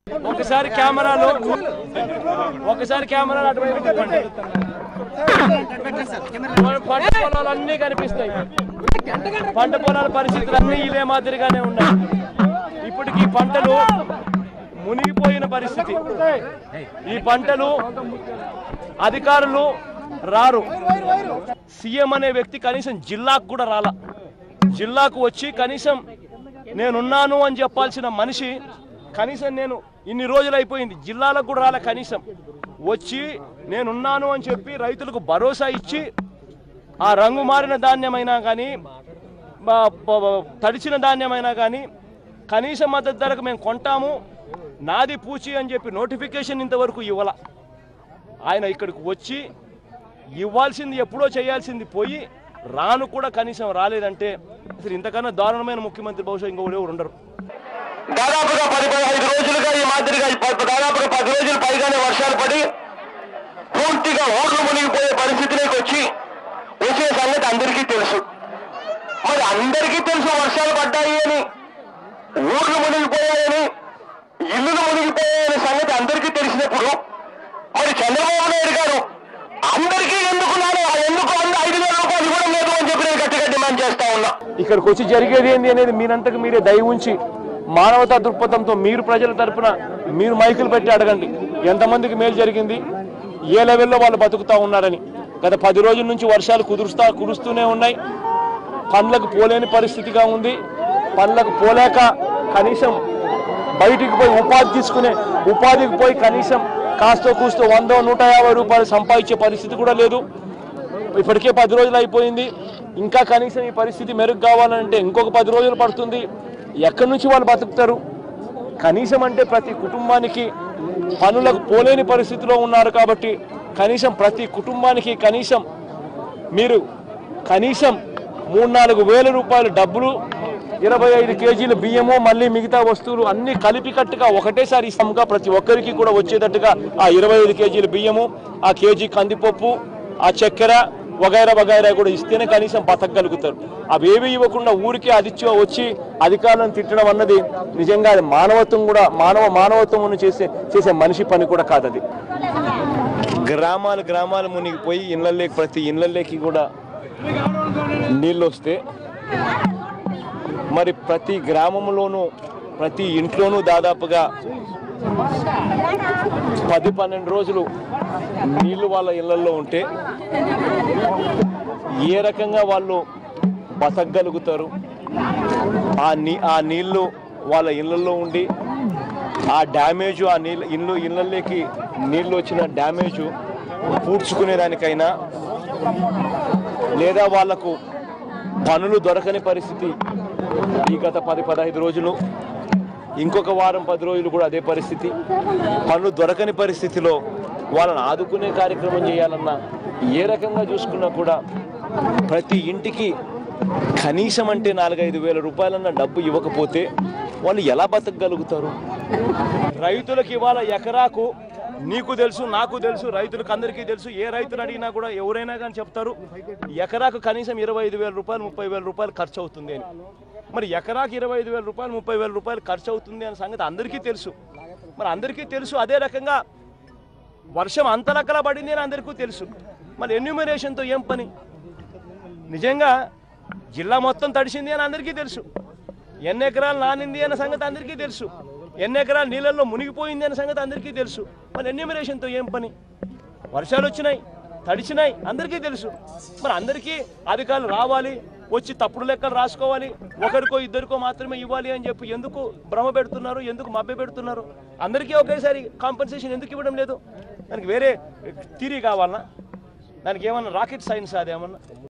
ఒకసారి కెమెరాలో అటువైపు తిప్పండి. పంట పొలాలు అన్నీ కనిపిస్తాయి. పంట పొలాల పరిస్థితులు అన్నీ ఇదే మాదిరిగానే ఉన్నాయి. ఇప్పటికి పంటలు మునిగిపోయిన పరిస్థితి. ఈ పంటలు అధికారులు రారు. సీఎం అనే వ్యక్తి కనీసం జిల్లాకు కూడా రాలా. జిల్లాకు వచ్చి కనీసం నేనున్నాను అని చెప్పాల్సిన మనిషి కనీసం నేను ఇన్ని రోజులు అయిపోయింది జిల్లాలకు కూడా రాలే. కనీసం వచ్చి నేనున్నాను అని చెప్పి రైతులకు భరోసా ఇచ్చి ఆ రంగు మారిన ధాన్యమైనా కానీ తడిచిన ధాన్యమైనా కానీ కనీస మద్దతు ధరకు మేము కొంటాము నాది పూచి అని చెప్పి నోటిఫికేషన్ ఇంతవరకు ఇవ్వాల. ఆయన ఇక్కడికి వచ్చి ఇవ్వాల్సింది ఎప్పుడో చేయాల్సింది పోయి రాను కూడా కనీసం రాలేదంటే అసలు ఇంతకన్నా దారుణమైన ముఖ్యమంత్రి బహుశా ఇంకొకరు ఎవరు ఉండరు. దాదాపుగా 10-15 రోజులుగా ఈ మాదిరిగా దాదాపుగా 10 రోజులు పైగానే వర్షాలు పడి పూర్తిగా ఊర్లు మునిగిపోయే పరిస్థితిలోకి వచ్చే సంగతి అందరికీ తెలుసు. మరి అందరికీ తెలుసు వర్షాలు పడ్డాయి అని, ఊర్లు మునిగిపోయాయని, ఇల్లులు మునిగిపోయాయనే సంగతి అందరికీ తెలిసినప్పుడు మరి చంద్రబాబు నాయుడు గారు అందరికీ ఎందుకు 5,000 రూపాయలు ఇవ్వడం లేదు అని చెప్పి నేను గట్టిగా డిమాండ్ చేస్తా ఉన్నా. ఇక్కడికి వచ్చి జరిగేది ఏంటి అనేది మీరంతకు మీరే దయ ఉంచి మానవతా దృక్పథంతో మీరు ప్రజల తరపున మీరు మైకులు పెట్టి అడగండి ఎంతమందికి మేలు జరిగింది, ఏ లెవెల్లో వాళ్ళు బతుకుతా ఉన్నారని. గత 10 రోజుల నుంచి వర్షాలు కురుస్తూనే ఉన్నాయి. పనులకు పోలేని పరిస్థితిగా ఉంది. పనులకు పోలేక కనీసం బయటికి పోయి ఉపాధికి పోయి కనీసం కాస్తో కూస్తో 100-150 రూపాయలు సంపాదించే పరిస్థితి కూడా లేదు. ఇప్పటికే 10 రోజులు అయిపోయింది. ఇంకా కనీసం ఈ పరిస్థితి మెరుగు కావాలంటే ఇంకొక 10 రోజులు పడుతుంది. ఎక్కడి నుంచి వాళ్ళు బతుకుతారు? కనీసం అంటే ప్రతి కుటుంబానికి పనులకు పోలేని పరిస్థితిలో ఉన్నారు కాబట్టి కనీసం ప్రతి కుటుంబానికి కనీసం మీరు 3-4 వేల రూపాయలు డబ్బులు, 25 కేజీల బియ్యము, మళ్ళీ మిగతా వస్తువులు అన్ని కలిపికట్టుగా ఒకటేసారి ఇస్తాముగా ప్రతి ఒక్కరికి కూడా వచ్చేటట్టుగా ఆ 25 కేజీల బియ్యము, ఆ కేజీ కందిపప్పు, ఆ చక్కెర వగైరా కూడా ఇస్తేనే కనీసం బతకగలుగుతారు. అవేవి ఇవ్వకుండా ఊరికి ఆదిత్య వచ్చి అధికారులను తిట్టడం అన్నది నిజంగా అది మానవత్వం కూడా మానవత్వం చేసే మనిషి పని కూడా కాదు. అది గ్రామాలు మునిగిపోయి ప్రతి ఇళ్ళల్లోకి కూడా నీళ్ళు వస్తే మరి ప్రతి గ్రామంలోనూ ప్రతి ఇంట్లోనూ దాదాపుగా 10-12 రోజులు నీళ్లు వాళ్ళ ఇళ్లలో ఉంటే ఏ రకంగా వాళ్ళు బతకగలుగుతారు? ఆ నీళ్లు వాళ్ళ ఇళ్లలో ఉండి ఆ డ్యామేజు ఆ ఇళ్ళల్లోకి నీళ్ళు వచ్చిన డ్యామేజు పూడ్చుకునేదానికైనా లేదా వాళ్లకు పనులు దొరకని పరిస్థితి ఈ గత 10-15 రోజులు, ఇంకొక వారం 10 రోజులు కూడా అదే పరిస్థితి. పనులు దొరకని పరిస్థితిలో వాళ్ళని ఆదుకునే కార్యక్రమం చేయాలన్నా ఏ రకంగా చూసుకున్నా కూడా ప్రతి ఇంటికి కనీసం అంటే 4-5 వేల రూపాయలన్న డబ్బు ఇవ్వకపోతే వాళ్ళు ఎలా బతకగలుగుతారు? రైతులకు ఇవాళ ఎకరాకు నీకు తెలుసు, నాకు తెలుసు, రైతులకు అందరికీ తెలుసు. ఏ రైతులు అడిగినా కూడా ఎవరైనా కానీ చెప్తారు ఎకరాకు కనీసం 25,000 రూపాయలు 30,000 రూపాయలు ఖర్చు అవుతుంది అని. మరి ఎకరాకు 25,000 రూపాయలు 30,000 రూపాయలు ఖర్చు అవుతుంది అనే సంగతి అందరికీ తెలుసు. మరి అందరికీ తెలుసు అదే రకంగా వర్షం అంతలక్కలా పడింది అని అందరికీ తెలుసు. మరి ఎన్యూమరేషన్తో ఏం పని? నిజంగా జిల్లా మొత్తం తడిసింది అని అందరికీ తెలుసు. ఎన్ని ఎకరాలు నానింది అన్న సంగతి అందరికీ తెలుసు. ఎన్ని ఎకరాలు నీళ్ళల్లో మునిగిపోయింది అనే సంగతి అందరికీ తెలుసు. మరి ఎన్యూమరేషన్తో ఏం పని? వర్షాలు వచ్చినాయి, తడిచినాయి, అందరికీ తెలుసు. మరి అందరికీ అధికారులు రావాలి, వచ్చి తప్పుడు లెక్కలు రాసుకోవాలి, ఒకరికో ఇద్దరికో మాత్రమే ఇవ్వాలి అని చెప్పి ఎందుకు భ్రమ పెడుతున్నారు? ఎందుకు మభ్య పెడుతున్నారు? అందరికీ ఒకేసారి కాంపెన్సేషన్ ఎందుకు ఇవ్వడం లేదు? దానికి వేరే థియరీ కావాలన్నా? దానికి ఏమన్నా రాకెట్ సైన్స్ అదేమన్నా?